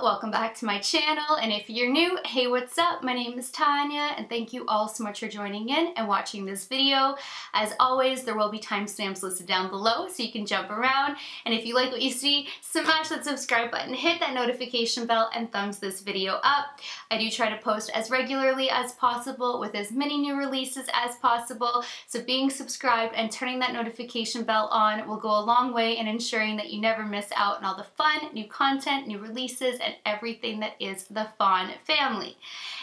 welcome back to my channel, and if you're new, hey, what's up? My name is Tanya and thank you all so much for joining in and watching this video. As always, there will be timestamps listed down below so you can jump around, and if you like what you see, smash that subscribe button, hit that notification bell, and thumbs this video up. I do try to post as regularly as possible with as many new releases as possible, so being subscribed and turning that notification bell on will go a long way in ensuring that you never miss out on all the fun, new content, new releases, and everything that is the Fawn family.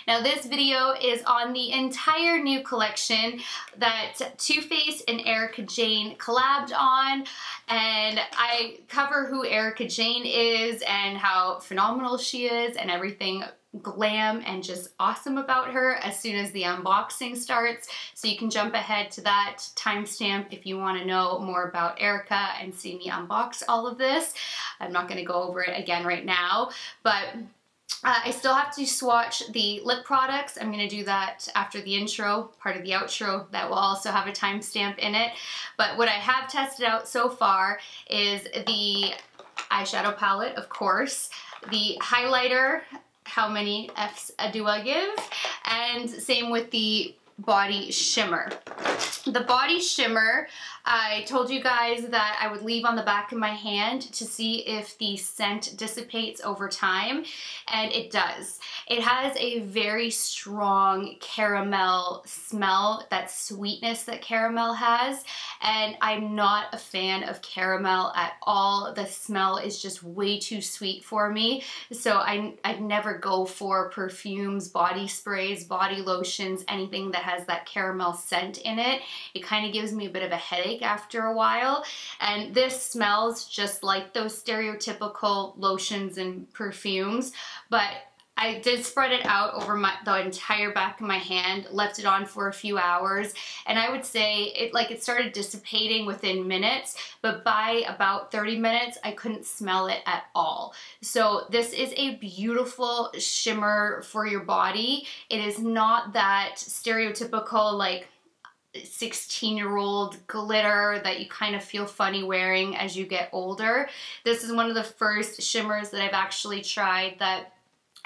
Now this video is on the entire new collection that Too Faced and Erika Jayne collabed on, and I cover who Erika Jayne is and how phenomenal she is and everything glam and just awesome about her as soon as the unboxing starts, so you can jump ahead to that timestamp if you want to know more about Erika and see me unbox all of this. I'm not going to go over it again right now, but I still have to swatch the lip products. I'm going to do that after the intro, part of the outro that will also have a timestamp in it. But what I have tested out so far is the eyeshadow palette, of course, the highlighter, How Many F's Do I Give? And same with the body shimmer. The body shimmer, I told you guys that I would leave on the back of my hand to see if the scent dissipates over time, and it does. It has a very strong caramel smell, that sweetness that caramel has, and I'm not a fan of caramel at all. The smell is just way too sweet for me, so I'd never go for perfumes, body sprays, body lotions, anything that has that caramel scent in it. It kind of gives me a bit of a headache after a while, and this smells just like those stereotypical lotions and perfumes, but I did spread it out over the entire back of my hand, left it on for a few hours, and I would say it started dissipating within minutes, but by about 30 minutes I couldn't smell it at all. So this is a beautiful shimmer for your body. It is not that stereotypical like 16-year-old glitter that you kind of feel funny wearing as you get older. This is one of the first shimmers that I've actually tried that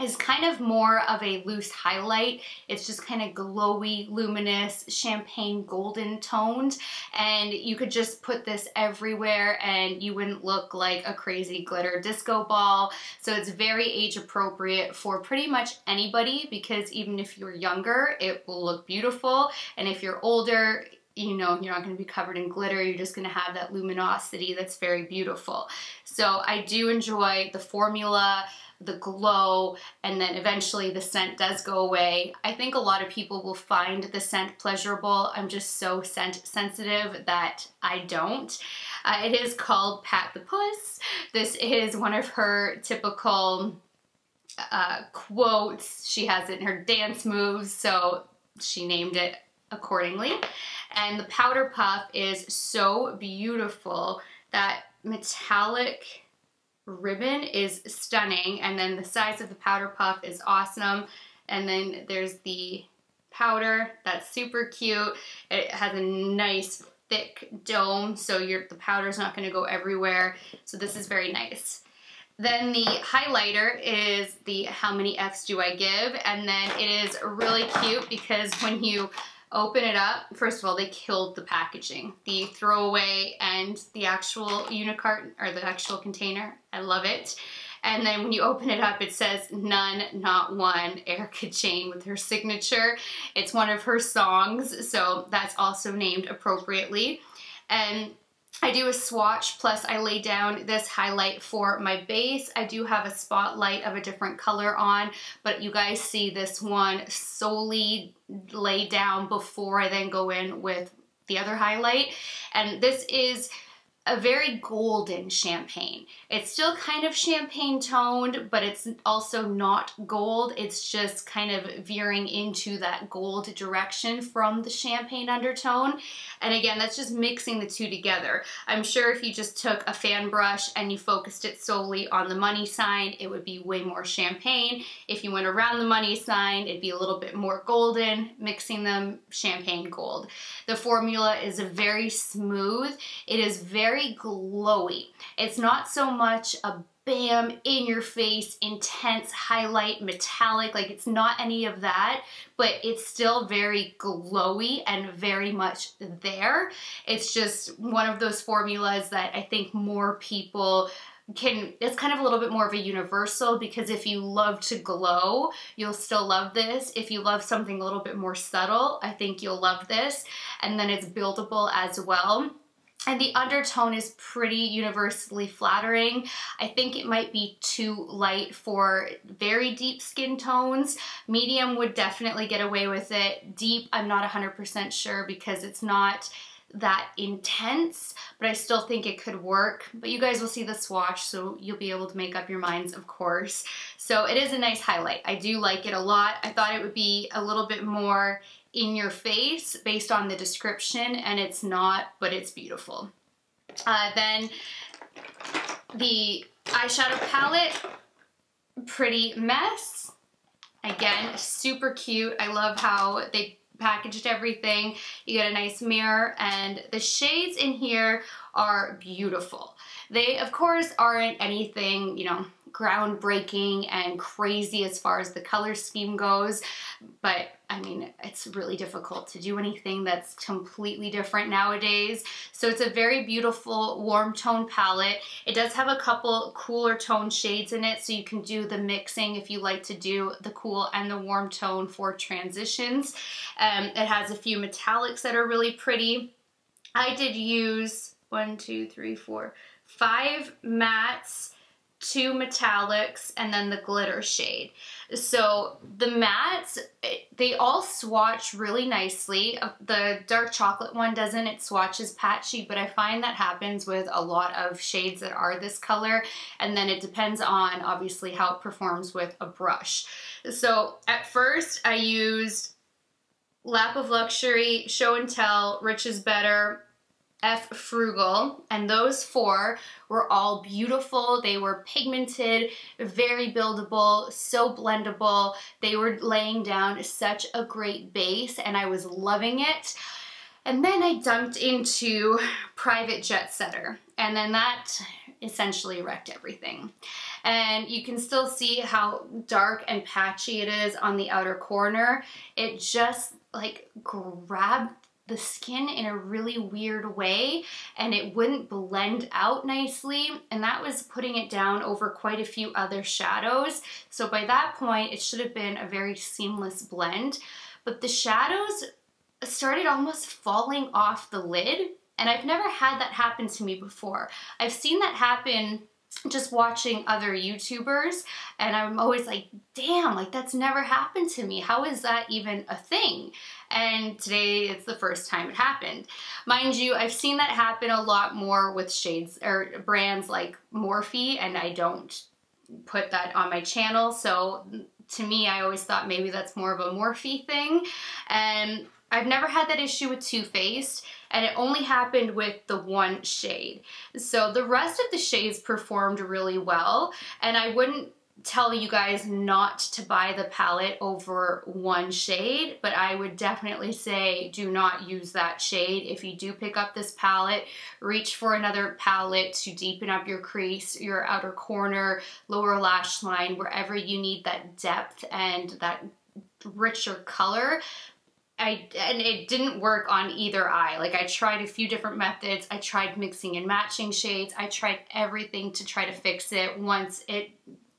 is kind of more of a loose highlight. It's just kind of glowy, luminous, champagne golden toned, and you could just put this everywhere and you wouldn't look like a crazy glitter disco ball. So it's very age appropriate for pretty much anybody, because even if you're younger, it will look beautiful, and if you're older, you know, you're not going to be covered in glitter, you're just going to have that luminosity that's very beautiful. So I do enjoy the formula, the glow, and then eventually the scent does go away. I think a lot of people will find the scent pleasurable. I'm just so scent sensitive that I don't. It is called Pat the Puss. This is one of her typical quotes. She has it in her dance moves, so she named it accordingly. And the powder puff is so beautiful. That metallic ribbon is stunning, and then the size of the powder puff is awesome, and then there's the powder that's super cute. It has a nice thick dome, so the powder's not going to go everywhere, so this is very nice. Then the highlighter is the How Many F's Do I Give? And then it is really cute because when you open it up, first of all, they killed the packaging. The throwaway and the actual unicart, or the actual container, I love it. And then when you open it up, it says "None, Not One," Erika Jayne with her signature. It's one of her songs, so that's also named appropriately. And I do a swatch, plus I lay down this highlight for my base. I do have a spotlight of a different color on, but you guys see this one solely laid down before I then go in with the other highlight. And this is a very golden champagne. It's still kind of champagne toned, but it's also not gold. It's just kind of veering into that gold direction from the champagne undertone. And again, that's just mixing the two together. I'm sure if you just took a fan brush and you focused it solely on the money sign, it would be way more champagne. If you went around the money sign, it'd be a little bit more golden, mixing them champagne gold. The formula is very smooth. It is very glowy. It's not so much a bam, in your face, intense highlight, metallic. Like, it's not any of that, but it's still very glowy and very much there. It's just one of those formulas that I think more people can, it's kind of a little bit more of a universal, because if you love to glow, you'll still love this. If you love something a little bit more subtle, I think you'll love this. And then it's buildable as well. And the undertone is pretty universally flattering. I think it might be too light for very deep skin tones. Medium would definitely get away with it. Deep, I'm not 100% sure because it's not that intense, but I still think it could work. But you guys will see the swatch, so you'll be able to make up your minds, of course. So it is a nice highlight. I do like it a lot. I thought it would be a little bit more in your face based on the description, and it's not, but it's beautiful. Then the eyeshadow palette, Pretty Mess. Again, super cute. I love how they packaged everything. You get a nice mirror, and the shades in here are beautiful. They, of course, aren't anything, you know, groundbreaking and crazy as far as the color scheme goes, but I mean, it's really difficult to do anything that's completely different nowadays. So it's a very beautiful warm tone palette. It does have a couple cooler tone shades in it, so you can do the mixing if you like to do the cool and the warm tone for transitions. It has a few metallics that are really pretty. I did use 5 mattes, 2 metallics, and then the glitter shade. So the mattes, they all swatch really nicely. The dark chocolate one doesn't, it swatches patchy, but I find that happens with a lot of shades that are this color, and then it depends on obviously how it performs with a brush. So at first I used Lap of Luxury, Show and Tell, Rich is Better, Frugal, and those 4 were all beautiful. They were pigmented, very buildable, so blendable. They were laying down such a great base, and I was loving it. And then I dumped into Private Jet Setter, and then that essentially wrecked everything. And you can still see how dark and patchy it is on the outer corner. It just like grabbed the skin in a really weird way, and it wouldn't blend out nicely, and that was putting it down over quite a few other shadows. So by that point it should have been a very seamless blend, but the shadows started almost falling off the lid, and I've never had that happen to me before. I've seen that happen just watching other YouTubers, and I'm always like, damn, like that's never happened to me. How is that even a thing? And today it's the first time it happened. Mind you, I've seen that happen a lot more with shades or brands like Morphe, and I don't put that on my channel. So to me, I always thought maybe that's more of a Morphe thing. And I've never had that issue with Too Faced, and it only happened with the one shade. So the rest of the shades performed really well, and I wouldn't tell you guys not to buy the palette over one shade, but I would definitely say do not use that shade. If you do pick up this palette, reach for another palette to deepen up your crease, your outer corner, lower lash line, wherever you need that depth and that richer color. And it didn't work on either eye. Like, I tried a few different methods. I tried mixing and matching shades. I tried everything to try to fix it. Once it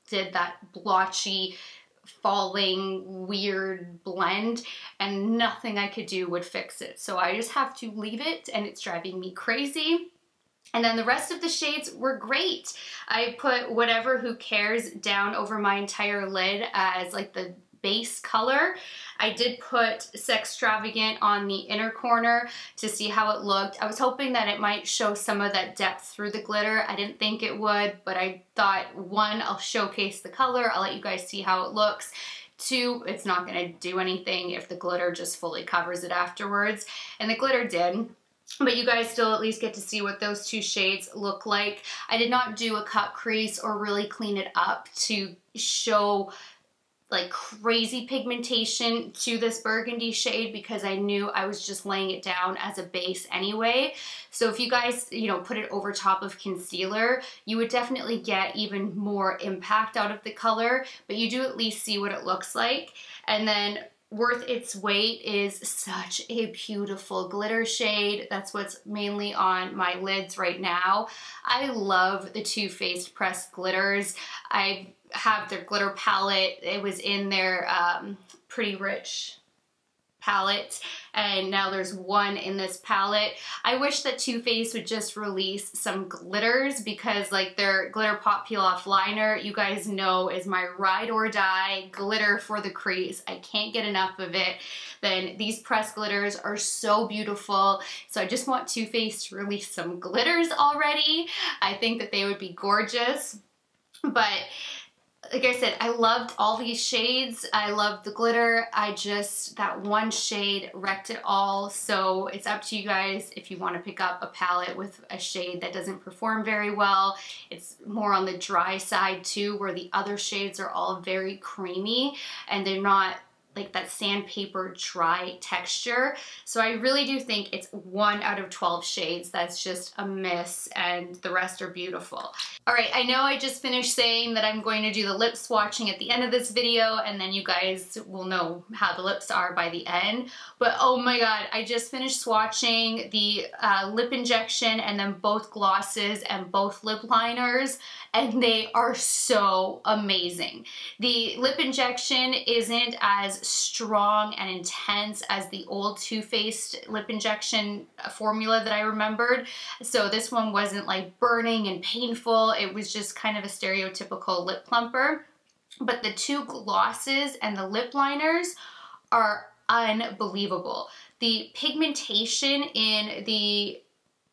did that blotchy, falling, weird blend, and nothing I could do would fix it. So I just have to leave it, and it's driving me crazy. And then the rest of the shades were great. I put Whatever Who Cares down over my entire lid as like the base color. I did put Sextravagant on the inner corner to see how it looked. I was hoping that it might show some of that depth through the glitter. I didn't think it would, but I thought, 1, I'll showcase the color. I'll let you guys see how it looks. 2, it's not gonna do anything if the glitter just fully covers it afterwards. And the glitter did. But you guys still at least get to see what those 2 shades look like. I did not do a cut crease or really clean it up to show like crazy pigmentation to this burgundy shade because I knew I was just laying it down as a base anyway. So if you guys, you know, put it over top of concealer, you would definitely get even more impact out of the color, but you do at least see what it looks like. And then Worth Its Weight is such a beautiful glitter shade. That's what's mainly on my lids right now. I love the Too Faced pressed glitters. I have their glitter palette. It was in their Pretty Rich palette, and now there's one in this palette. I wish that Too Faced would just release some glitters, because like their GlitterPop Peel Off Liner, you guys know, is my ride or die glitter for the crease. I can't get enough of it. Then these pressed glitters are so beautiful. So I just want Too Faced to release some glitters already. I think that they would be gorgeous. But like I said, I loved all these shades. I loved the glitter. That one shade wrecked it all. So it's up to you guys if you want to pick up a palette with a shade that doesn't perform very well. It's more on the dry side too, where the other shades are all very creamy and they're not like that sandpaper dry texture. So I really do think it's 1 out of 12 shades that's just a miss, and the rest are beautiful. All right, I know I just finished saying that I'm going to do the lip swatching at the end of this video, and then you guys will know how the lips are by the end. But oh my god, I just finished swatching the lip injection and then both glosses and both lip liners, and they are so amazing. The lip injection isn't as strong and intense as the old Too Faced lip injection formula that I remembered. So this one wasn't like burning and painful. It was just kind of a stereotypical lip plumper. But the two glosses and the lip liners are unbelievable. The pigmentation in the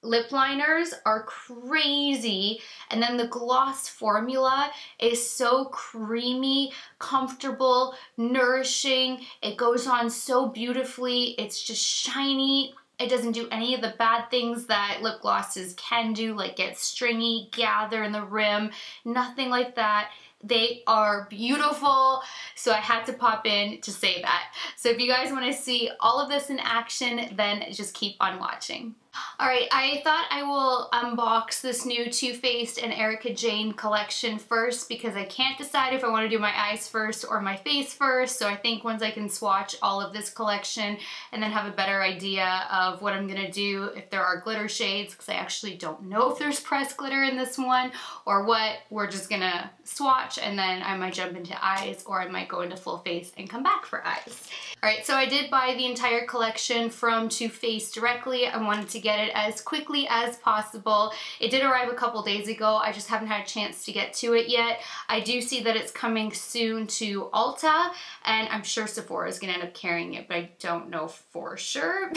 lip liners are crazy, and then the gloss formula is so creamy, comfortable, nourishing. It goes on so beautifully. It's just shiny. It doesn't do any of the bad things that lip glosses can do, like get stringy, gather in the rim, nothing like that. They are beautiful, so I had to pop in to say that. So if you guys want to see all of this in action, then just keep on watching. Alright, I thought I will unbox this new Too Faced and Erika Jayne collection first, because I can't decide if I want to do my eyes first or my face first. So I think once I can swatch all of this collection and then have a better idea of what I'm going to do, if there are glitter shades, because I actually don't know if there's pressed glitter in this one or what, we're just going to swatch, and then I might jump into eyes, or I might go into full face and come back for eyes. Alright, so I did buy the entire collection from Too Faced directly. I wanted to get it as quickly as possible. It did arrive a couple days ago. I just haven't had a chance to get to it yet. I do see that it's coming soon to Ulta, and I'm sure Sephora is going to end up carrying it, but I don't know for sure.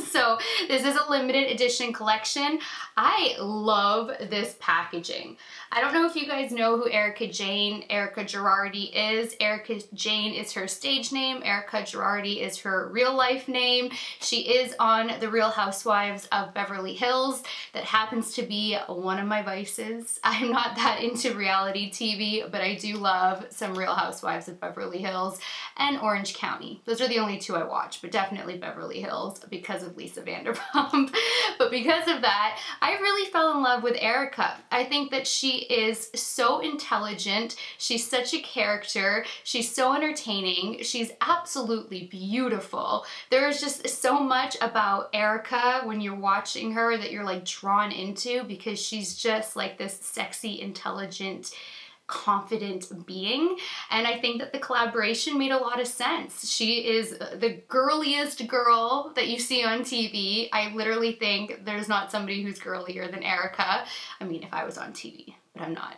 So this is a limited edition collection. I love this packaging. I don't know if you guys know who Erika Jayne, Erika Girardi is. Erika Jayne is her stage name. Erika Girardi is her real life name. She is on The Real Housewives of Beverly Hills. That happens to be one of my vices. I'm not that into reality TV, but I do love some Real Housewives of Beverly Hills and Orange County. Those are the only two I watch, but definitely Beverly Hills because of Lisa Vanderpump. But because of that, I really fell in love with Erika. I think that she is so intelligent. She's such a character. She's so entertaining. She's absolutely beautiful. There is just so much about Erika when you're watching her that you're like drawn into, because she's just like this sexy, intelligent, confident being. And I think that the collaboration made a lot of sense. She is the girliest girl that you see on TV. I literally think there's not somebody who's girlier than Erika. I mean, if I was on TV, but I'm not.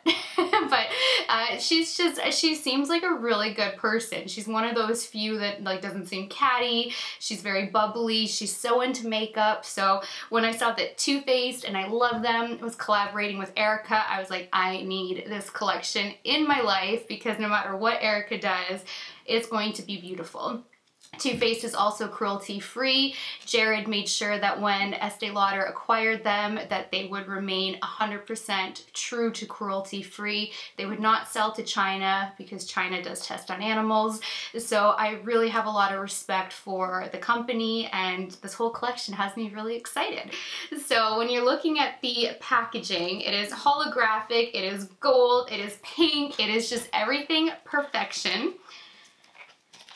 But she seems like a really good person. She's one of those few that like doesn't seem catty. She's very bubbly. She's so into makeup. So when I saw that Too Faced, and I love them, was collaborating with Erika, I was like, I need this collection in my life, because no matter what Erika does, it's going to be beautiful. Too Faced is also cruelty-free. Jared made sure that when Estee Lauder acquired them that they would remain 100% true to cruelty-free. They would not sell to China because China does test on animals. So I really have a lot of respect for the company, and this whole collection has me really excited. So when you're looking at the packaging, it is holographic, it is gold, it is pink, it is just everything perfection.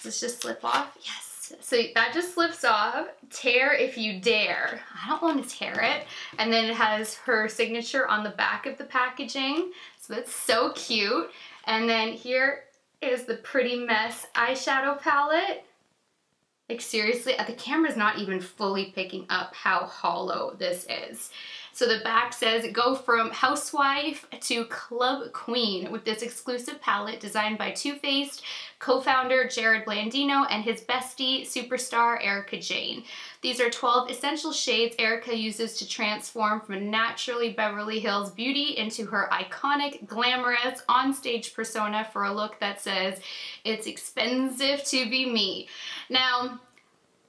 Let's just slip off. Yes. So that just slips off. Tear if you dare. I don't want to tear it. And then it has her signature on the back of the packaging. So that's so cute. And then here is the Pretty Mess eyeshadow palette. Like seriously, the camera's not even fully picking up how hollow this is. So the back says, go from housewife to club queen with this exclusive palette designed by Too Faced co-founder Jared Blandino and his bestie superstar Erika Jayne. These are 12 essential shades Erika uses to transform from a naturally Beverly Hills beauty into her iconic, glamorous, on-stage persona for a look that says, it's expensive to be me. Now,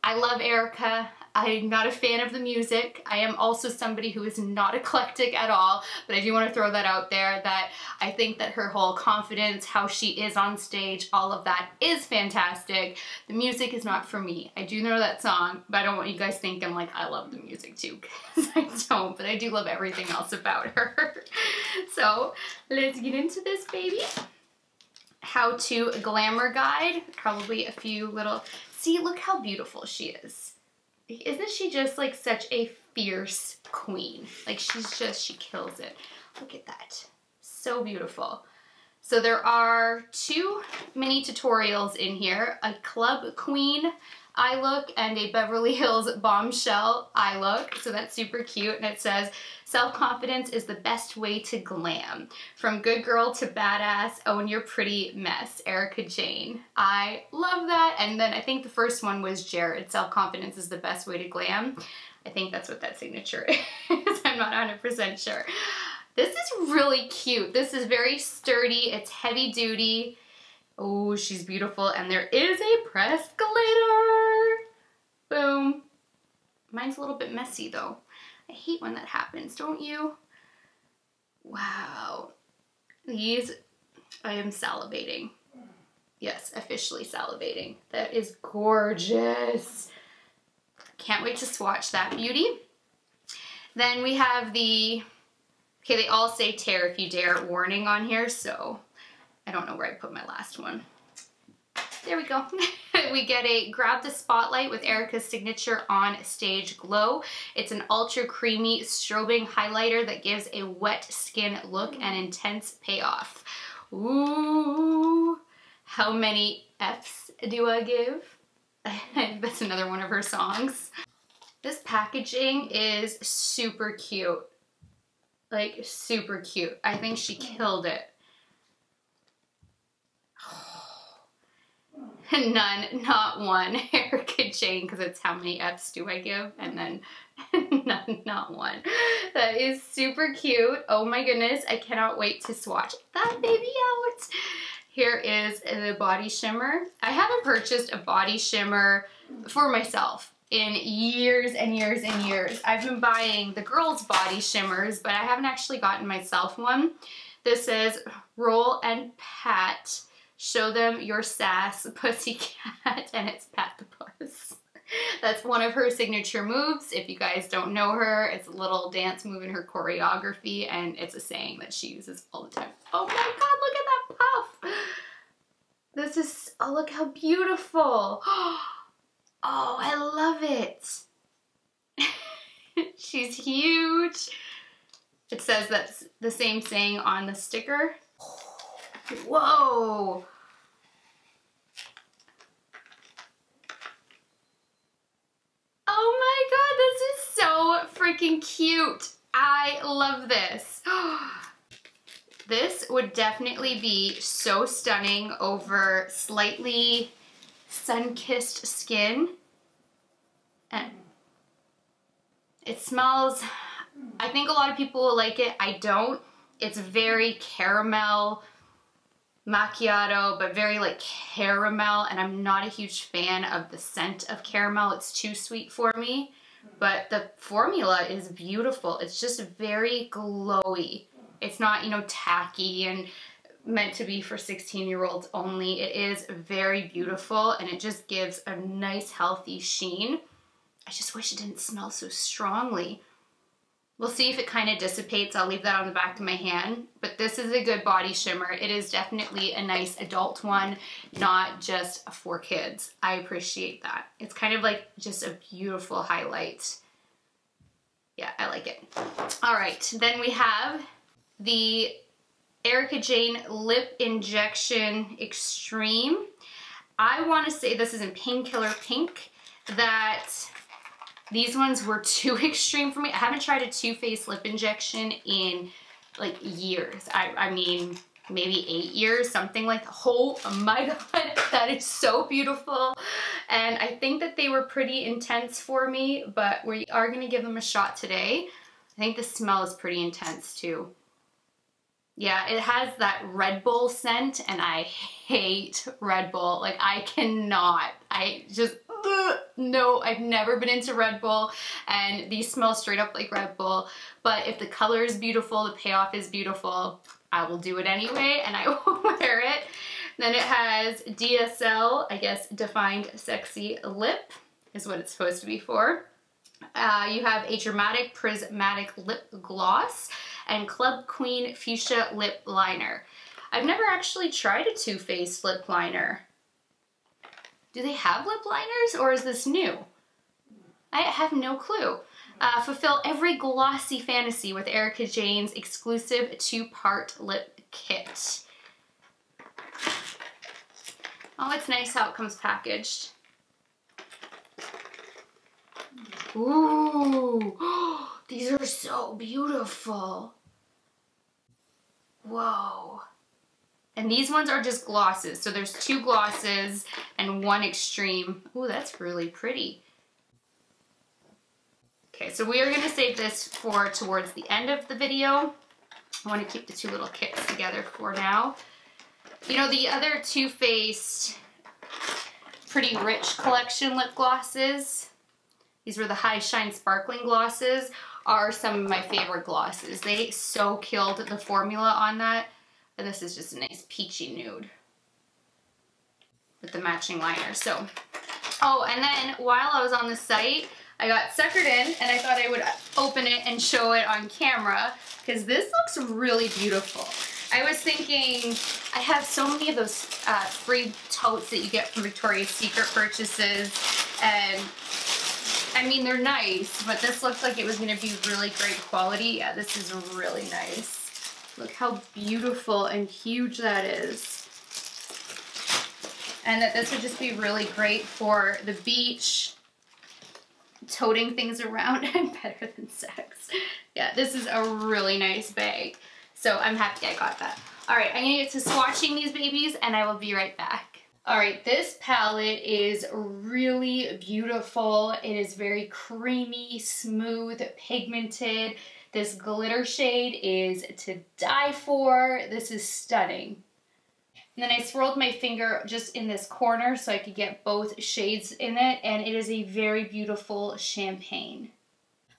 I love Erika. I'm not a fan of the music. I am also somebody who is not eclectic at all, but I do want to throw that out there that I think that her whole confidence, how she is on stage, all of that is fantastic. The music is not for me. I do know that song, but I don't want you guys thinking like I love the music too, because I don't, but I do love everything else about her. So let's get into this baby. How to glamour guide, probably a few little, see, look how beautiful she is. Isn't she just like such a fierce queen? Like she kills it. Look at that. So beautiful. So there are 2 mini tutorials in here, a club queen eye look and a Beverly Hills bombshell eye look. So that's super cute. And it says, self-confidence is the best way to glam. From good girl to badass, own your pretty mess. Erika Jayne. I love that. And then I think the first one was Jared. Self-confidence is the best way to glam. I think that's what that signature is. I'm not 100% sure. This is really cute. This is very sturdy. It's heavy duty. Oh, she's beautiful. And there is a pressed glitter. Boom. Mine's a little bit messy though. I hate when that happens, don't you? Wow. These, I am salivating. Yes, officially salivating. That is gorgeous. Can't wait to swatch that beauty. Then we have the, okay, they all say tear if you dare warning on here, so I don't know where I put my last one. There we go. We get a Grab the Spotlight with Erika's signature on stage glow. It's an ultra creamy strobing highlighter that gives a wet skin look and intense payoff. Ooh, how many F's do I give? That's another one of her songs. This packaging is super cute. Like super cute. I think she killed it. None, not one. Erika Jayne, because it's how many F's do I give? And then none, not one. That is super cute. Oh my goodness, I cannot wait to swatch that baby out. Here is the body shimmer. I haven't purchased a body shimmer for myself in years and years and years. I've been buying the girls' body shimmers, but I haven't actually gotten myself one. This says, roll and pat. Show them your sass, pussycat, and it's Pat the Puss. That's one of her signature moves. If you guys don't know her, it's a little dance move in her choreography, and it's a saying that she uses all the time. Oh my God, look at that puff. This is, oh, look how beautiful. Oh, I love it. She's huge. It says that's the same saying on the sticker. Whoa! Oh my God, this is so freaking cute. I love this. This would definitely be so stunning over slightly sun-kissed skin. And it smells, I think a lot of people will like it. I don't. It's very caramel, macchiato, but very like caramel, and I'm not a huge fan of the scent of caramel. It's too sweet for me, but the formula is beautiful. It's just very glowy. It's not, you know, tacky and meant to be for 16-year-olds only. It is very beautiful, and it just gives a nice healthy sheen. I just wish it didn't smell so strongly. We'll see if it kind of dissipates. I'll leave that on the back of my hand. But this is a good body shimmer. It is definitely a nice adult one, not just for kids. I appreciate that. It's kind of like just a beautiful highlight. Yeah, I like it. All right, then we have the Erika Jayne Lip Injection Extreme. I want to say this is in Painkillr Pink, that these ones were too extreme for me. I haven't tried a Too Faced lip injection in like years. I mean, maybe 8 years, something like that. Oh my God, that is so beautiful. And I think that they were pretty intense for me, but we are gonna give them a shot today. I think the smell is pretty intense too. Yeah, it has that Red Bull scent, and I hate Red Bull. Like, I cannot. I just, no, I've never been into Red Bull, and these smell straight up like Red Bull. But if the color is beautiful, the payoff is beautiful, I will do it anyway, and I will wear it. Then it has DSL, I guess, Defined Sexy Lip is what it's supposed to be for. You have a Dramatic Prismatic Lip Gloss and Club Queen Fuchsia Lip Liner. I've never actually tried a Too Faced lip liner. Do they have lip liners, or is this new? I have no clue. Fulfill every glossy fantasy with Erika Jayne's exclusive 2-part lip kit. Oh, it's nice how it comes packaged. Ooh, these are so beautiful. Whoa. And these ones are just glosses. So there's 2 glosses and 1 extreme. Ooh, that's really pretty. Okay, so we are gonna save this for towards the end of the video. I wanna keep the 2 little kits together for now. You know, the other Too Faced Pretty Rich collection lip glosses, these were the High Shine Sparkling glosses, are some of my favorite glosses. They so killed the formula on that. And this is just a nice peachy nude with the matching liner. So, oh, and then while I was on the site, I got suckered in, and I thought I would open it and show it on camera, because this looks really beautiful. I was thinking, I have so many of those free totes that you get from Victoria's Secret purchases, and I mean, they're nice, but this looks like it was going to be really great quality. Yeah, this is really nice. Look how beautiful and huge that is. And that this would just be really great for the beach, toting things around, and better than sex. Yeah, this is a really nice bag. So I'm happy I got that. All right, I'm gonna get to swatching these babies, and I will be right back. All right, this palette is really beautiful. It is very creamy, smooth, pigmented. This glitter shade is to die for. This is stunning. And then I swirled my finger just in this corner so I could get both shades in it, and it is a very beautiful champagne.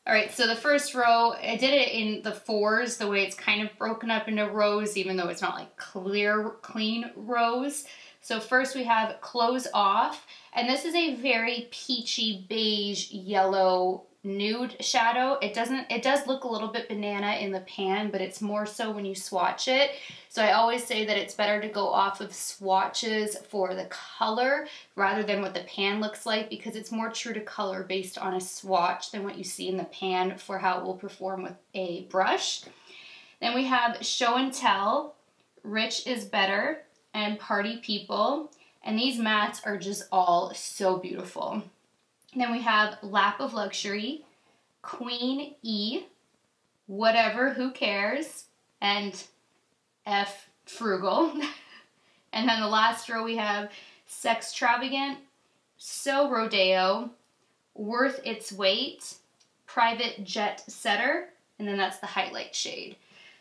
All right, so the first row, I did it in the 4s, the way it's kind of broken up into rows, even though it's not like clear, clean rows. So first we have Close Off, and this is a very peachy beige yellow nude shadow. It does look a little bit banana in the pan, but it's more so when you swatch it. So I always say that it's better to go off of swatches for the color rather than what the pan looks like, because it's more true to color based on a swatch than what you see in the pan for how it will perform with a brush. Then we have Show and Tell, Rich is Better, and Party People. And these mattes are just all so beautiful. And then we have Lap of Luxury, Queen E, Whatever, Who Cares, and F Frugal. And then the last row we have Sextravagant, So Rodeo, Worth Its Weight, Private Jet Setter, and then that's the highlight shade.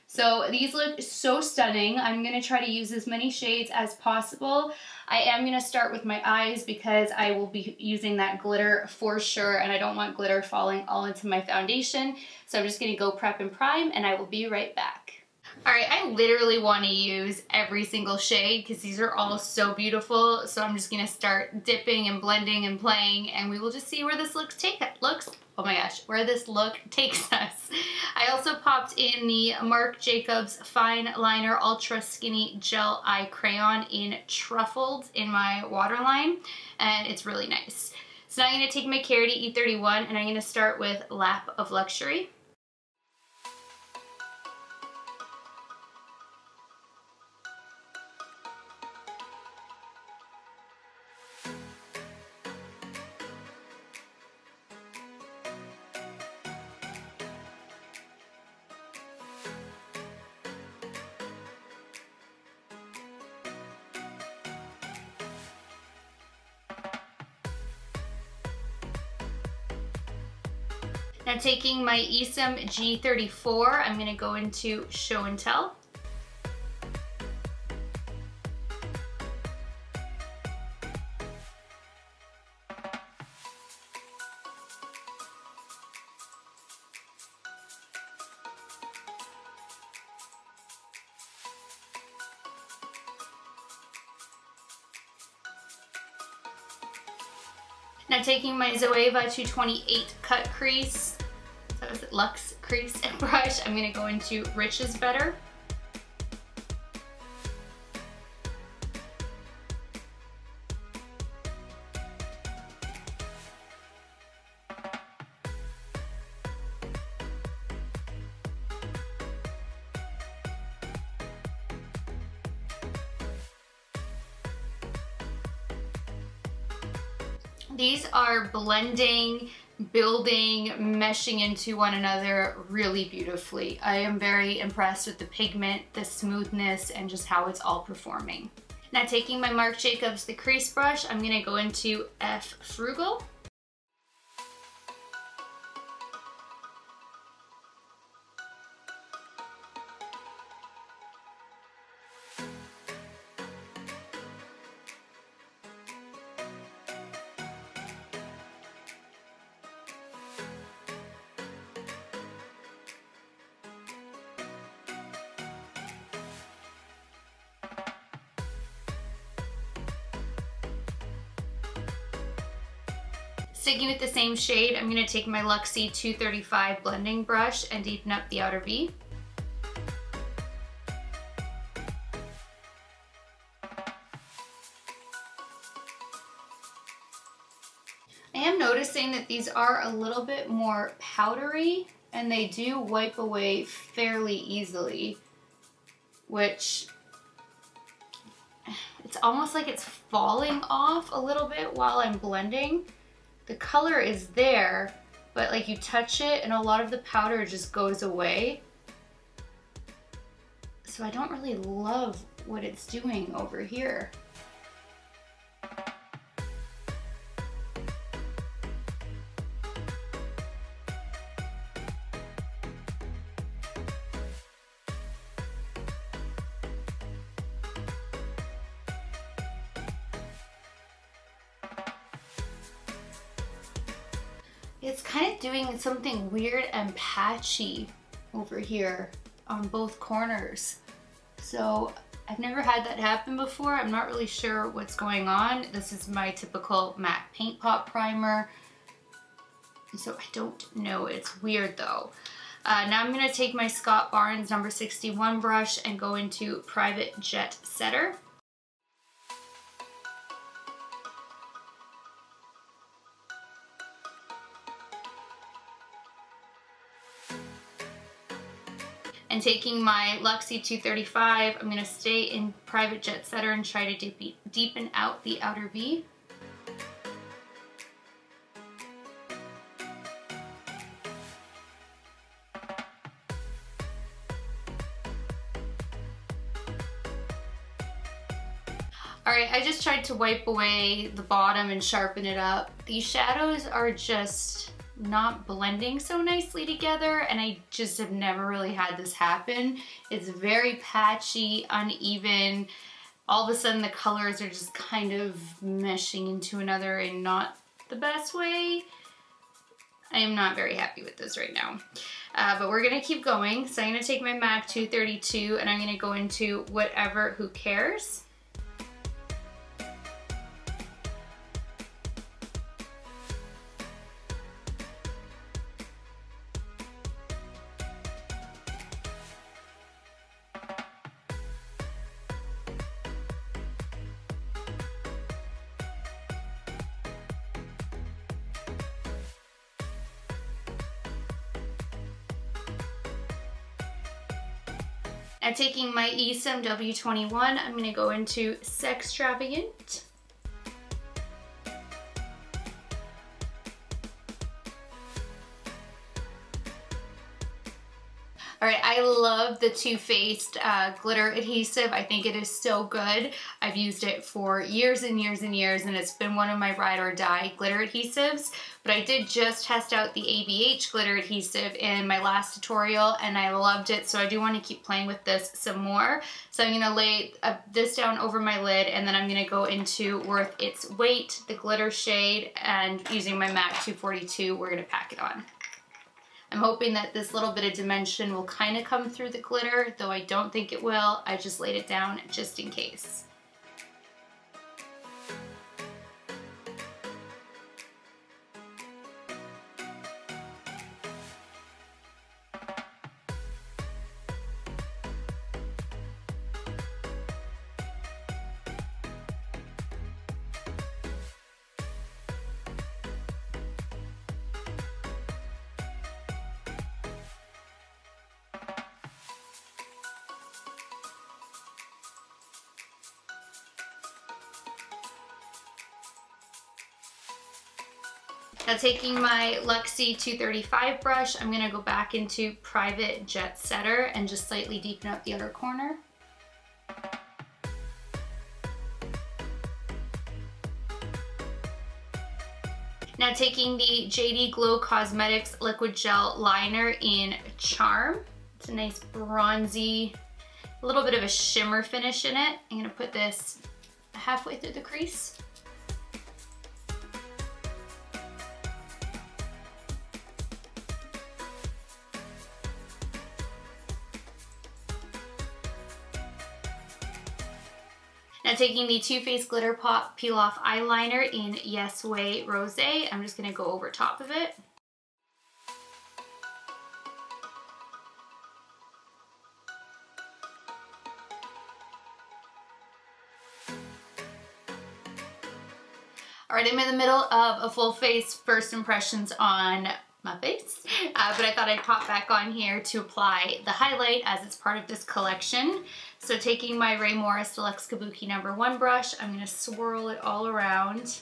So these look so stunning. I'm gonna try to use as many shades as possible. I am gonna start with my eyes because I will be using that glitter for sure, and I don't want glitter falling all into my foundation. So I'm just gonna go prep and prime, and I will be right back. All right, I literally want to use every single shade because these are all so beautiful. So I'm just gonna start dipping and blending and playing, and we will just see where this oh my gosh, where this look takes us. I also popped in the Marc Jacobs Fine Liner Ultra Skinny Gel Eye Crayon in Truffled in my waterline, and it's really nice. So now I'm gonna take my Carity E31, and I'm gonna start with Lap of Luxury. Now taking my Esom G34, I'm gonna go into Show and Tell. Now taking my Zoeva 228 cut crease, so is it Luxe crease and brush, I'm gonna go into Rich is Better. These are blending, building, meshing into one another really beautifully. I am very impressed with the pigment, the smoothness, and just how it's all performing. Now taking my Marc Jacobs the crease brush, I'm gonna go into F Frugal. Sticking with the same shade, I'm going to take my Luxie 235 blending brush and deepen up the outer V. I am noticing that these are a little bit more powdery, and they do wipe away fairly easily, which it's almost like it's falling off a little bit while I'm blending. The color is there, but like you touch it and a lot of the powder just goes away. So I don't really love what it's doing over here. It's kind of doing something weird and patchy over here on both corners. So I've never had that happen before. I'm not really sure what's going on. This is my typical matte paint pot primer. So I don't know, it's weird though. Now I'm gonna take my Scott Barnes number 61 brush and go into Private Jet Setter. And taking my Luxie 235, I'm going to stay in Private Jet Setter and try to deepen out the outer V. Alright, I just tried to wipe away the bottom and sharpen it up. These shadows are just not blending so nicely together, and I just have never really had this happen. It's very patchy, uneven. All of a sudden the colors are just kind of meshing into another in not the best way. I am not very happy with this right now. But we're gonna keep going. So I'm gonna take my MAC 232 and I'm gonna go into Whatever Who Cares. Now taking my Esom W21, I'm gonna go into Sextravagant. All right, I love the Too Faced glitter adhesive. I think it is so good. I've used it for years and years and years, and it's been one of my ride or die glitter adhesives. But I did just test out the ABH glitter adhesive in my last tutorial, and I loved it, so I do want to keep playing with this some more. So I'm gonna lay this down over my lid, and then I'm gonna go into Worth Its Weight, the glitter shade, and using my MAC 242, we're gonna pack it on. I'm hoping that this little bit of dimension will kind of come through the glitter, though I don't think it will. I just laid it down just in case. Now taking my Luxie 235 brush, I'm gonna go back into Private Jet Setter and just slightly deepen up the outer corner. Now taking the JD Glow Cosmetics Liquid Gel Liner in Charm. It's a nice bronzy, a little bit of a shimmer finish in it. I'm gonna put this halfway through the crease. Now taking the Too Faced GlitterPop Peel Off Eyeliner in Yes Way Rose, I'm just gonna go over top of it. All right, I'm in the middle of a full face first impressions on my face, but I thought I'd pop back on here to apply the highlight as it's part of this collection. So taking my Ray Morris Deluxe Kabuki No. 1 brush, I'm gonna swirl it all around,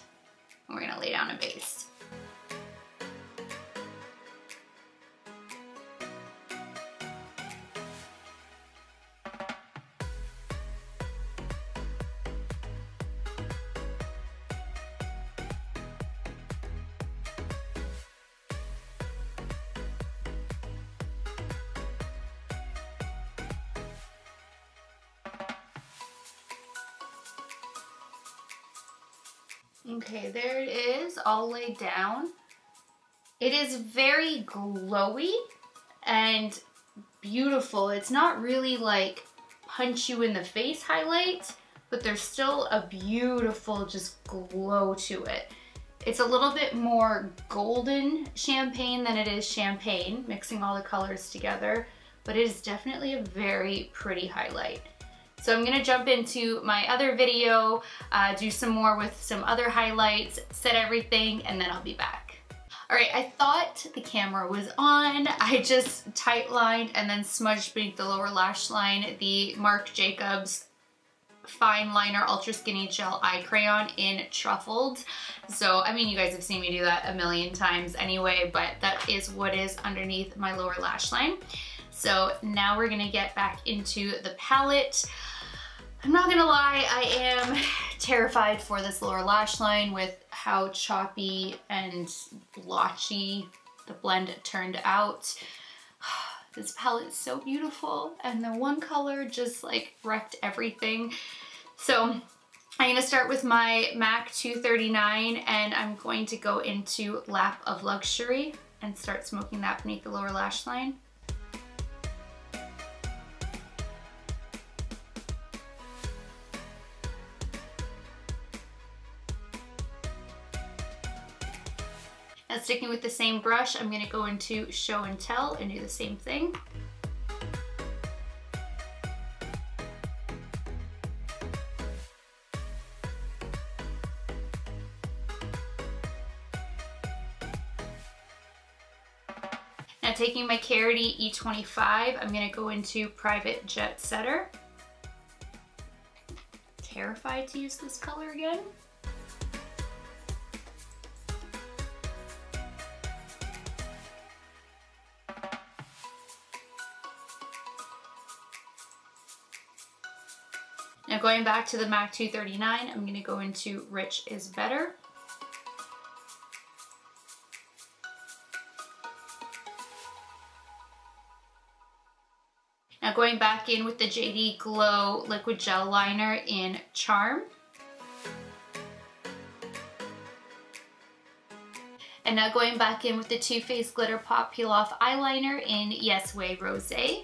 and we're gonna lay down a base. Okay, there it is, all laid down. It is very glowy and beautiful. It's not really like punch you in the face highlight, but there's still a beautiful just glow to it. It's a little bit more golden champagne than it is champagne, mixing all the colors together, but it is definitely a very pretty highlight. So I'm gonna jump into my other video, do some more with some other highlights, set everything, and then I'll be back. All right, I thought the camera was on. I just tight lined and then smudged beneath the lower lash line the Marc Jacobs Fine Liner Ultra Skinny Gel Eye Crayon in Truffled. So, I mean, you guys have seen me do that a million times anyway, but that is what is underneath my lower lash line. So now we're gonna get back into the palette. I'm not gonna lie, I am terrified for this lower lash line with how choppy and blotchy the blend turned out. This palette is so beautiful, and the one color just like wrecked everything. So I'm gonna start with my MAC 239, and I'm going to go into Lap of Luxury and start smoking that beneath the lower lash line. Now, sticking with the same brush, I'm gonna go into Show and Tell and do the same thing. Now, taking my Carity E25, I'm gonna go into Private Jet Setter. Terrified to use this color again. Now, going back to the MAC 239, I'm gonna go into Rich is Better. Now, going back in with the JD Glow Liquid Gel Liner in Charm. And now going back in with the Too Faced GlitterPop Peel Off Eyeliner in Yes Way Rosé.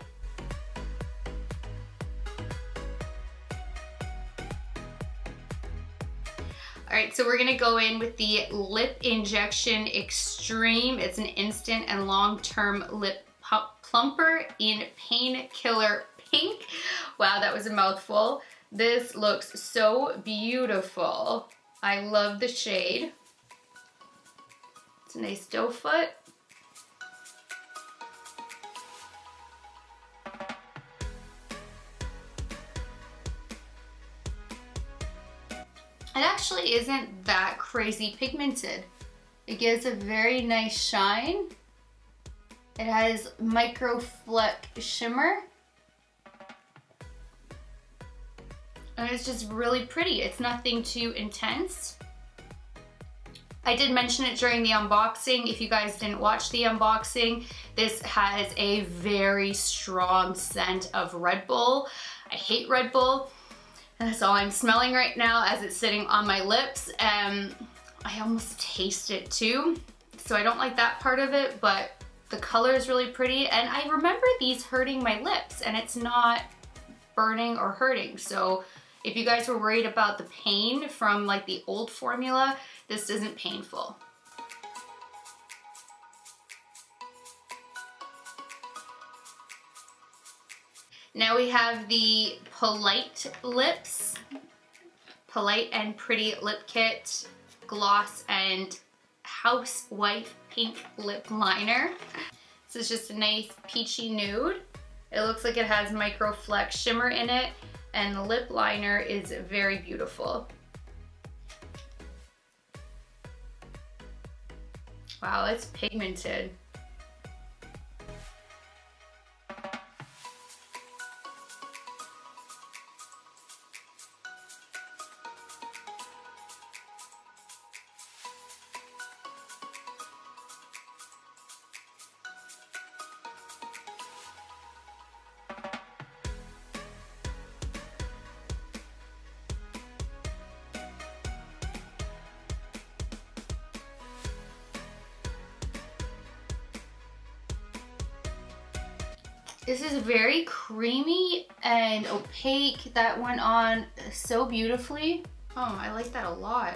All right, so we're gonna go in with the Lip Injection Extreme. It's an instant and long-term lip plumper in Painkillr Pink. Wow, that was a mouthful. This looks so beautiful. I love the shade. It's a nice doe foot. It actually isn't that crazy pigmented. It gives a very nice shine. It has micro fleck shimmer. And it's just really pretty. It's nothing too intense. I did mention it during the unboxing. If you guys didn't watch the unboxing, this has a very strong scent of Red Bull. I hate Red Bull. And that's all I'm smelling right now as it's sitting on my lips. I almost taste it too. So I don't like that part of it, but the color is really pretty. And I remember these hurting my lips, and it's not burning or hurting. So if you guys were worried about the pain from like the old formula, this isn't painful. Now we have the Polite Lips, Polite and Pretty Lip Kit, Gloss and Housewife Pink Lip Liner. This is just a nice peachy nude. It looks like it has micro fleck shimmer in it, and the lip liner is very beautiful. Wow, it's pigmented. This is very creamy and opaque. That went on so beautifully. Oh, I like that a lot.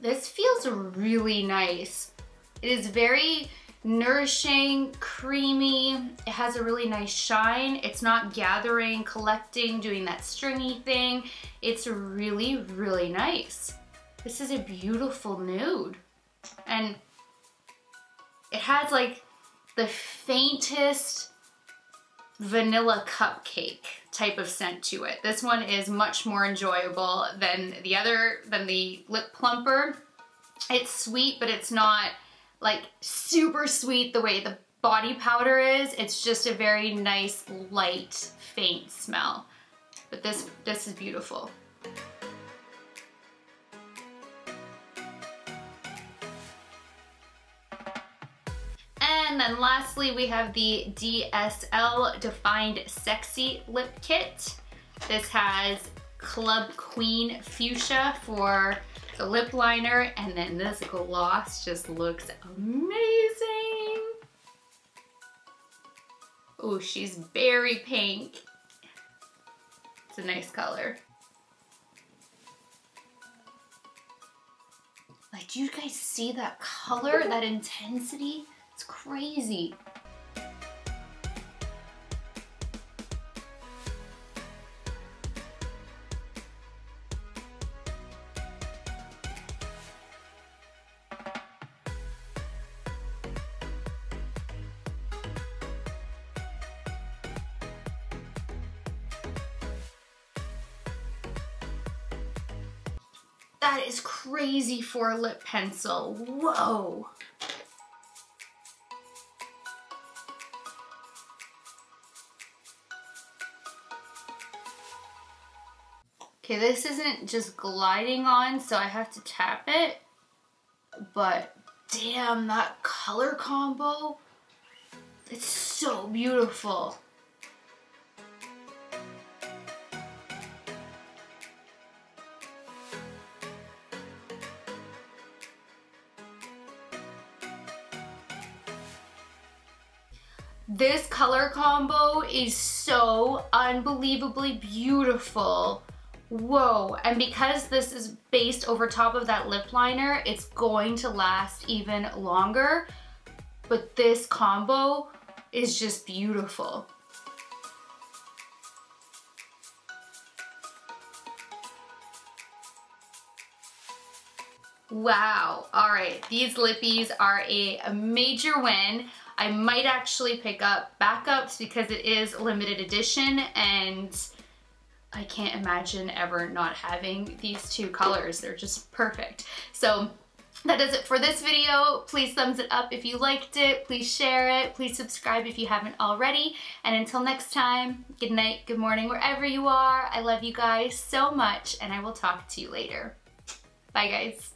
This feels really nice. It is very nourishing, creamy. It has a really nice shine. It's not gathering, collecting, doing that stringy thing. It's really, really nice. This is a beautiful nude. And it has like the faintest vanilla cupcake type of scent to it. This one is much more enjoyable than the lip plumper. It's sweet, but it's not like super sweet the way the body powder is. It's just a very nice, light, faint smell. But this is beautiful. And then lastly, we have the DSL Defined Sexy Lip Kit. This has Club Queen Fuchsia for the lip liner, and then this gloss just looks amazing. Oh, she's berry pink. It's a nice color. Like, do you guys see that color, that intensity? It's crazy. That is crazy for a lip pencil. Whoa. Okay, this isn't just gliding on, so I have to tap it, but damn, that color combo, it's so beautiful. This color combo is so unbelievably beautiful. Whoa, and because this is based over top of that lip liner, it's going to last even longer, but this combo is just beautiful. Wow, all right, these lippies are a major win. I might actually pick up backups because it is limited edition, and I can't imagine ever not having these two colors. They're just perfect. So that does it for this video. Please thumbs it up if you liked it. Please share it. Please subscribe if you haven't already. And until next time, good night, good morning, wherever you are. I love you guys so much, and I will talk to you later. Bye, guys.